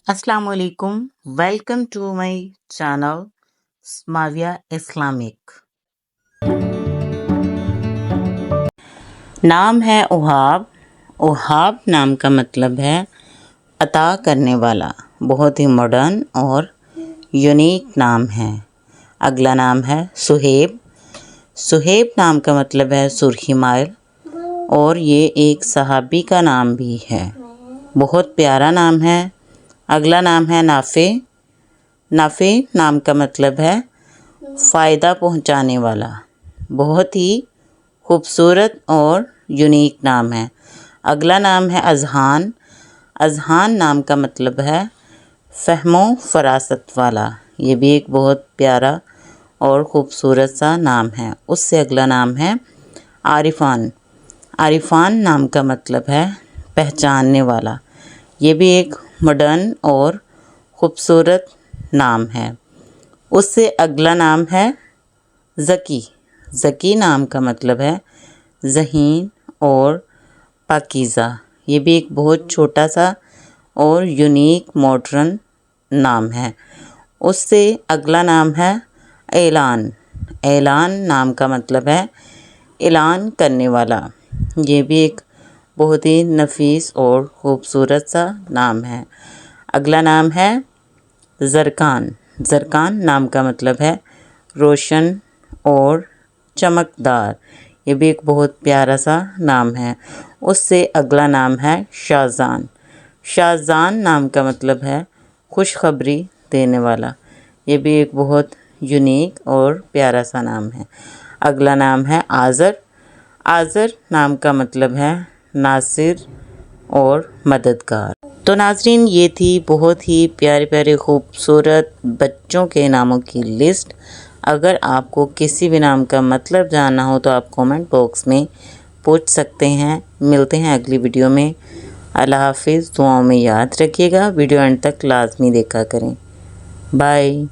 السلام علیکم، welcome to my channel Asmavia Islamic. نام ہے اوہاب۔ اوہاب نام کا مطلب ہے عطا کرنے والا۔ بہت ہی ماڈرن اور یونیک نام ہے۔ اگلا نام ہے سہیب۔ سہیب نام کا مطلب ہے سرخی مائل اور یہ ایک صحابی کا نام بھی ہے۔ بہت پیارا نام ہے۔ اگلا نام ہے نافع۔ نافع نام کا مطلب ہے فائدہ پہنچانے والا۔ بہت ہی خوبصورت اور یونیک نام ہے۔ اگلا نام ہے اذہان۔ اذہان نام کا مطلب ہے فہم و فراست والا۔ یہ بھی ایک بہت پیارا اور خوبصورت سا نام ہے۔ اس سے اگلا نام ہے عارفان۔ عارفان نام کا مطلب ہے پہچاننے والا۔ یہ بھی ایک ماڈرن اور خوبصورت نام ہے۔ اس سے اگلا نام ہے ذکی۔ ذکی نام کا مطلب ہے ذہین اور پاکیزہ۔ یہ بھی ایک بہت چھوٹا سا اور یونیک ماڈرن نام ہے۔ اس سے اگلا نام ہے اعلان۔ اعلان نام کا مطلب ہے اعلان کرنے والا۔ یہ بھی ایک بہت ہی نفیس اور خوبصورت سا نام ہے۔ اگلا نام ہے زرکان۔ زرکان نام کا مطلب ہے روشن اور چمکدار۔ یہ بھی ایک بہت پیارا سا نام ہے۔ اس سے اگلا نام ہے شاذان۔ شاذان نام کا مطلب ہے خوشخبری دینے والا۔ یہ بھی ایک بہت یونیک اور پیارا سا نام ہے۔ اگلا نام ہے آذر۔ آذر نام کا مطلب ہے ناصر اور مددگار۔ تو ناظرین، یہ تھی بہت ہی پیارے پیارے خوبصورت بچوں کے ناموں کی لسٹ۔ اگر آپ کو کسی بھی نام کا مطلب جاننا ہو تو آپ کومنٹ باکس میں پوچھ سکتے ہیں۔ ملتے ہیں اگلی ویڈیو میں۔ اللہ حافظ۔ دعاؤں میں یاد رکھیے گا۔ ویڈیو اینڈ تک لازمی دیکھا کریں۔ بائے۔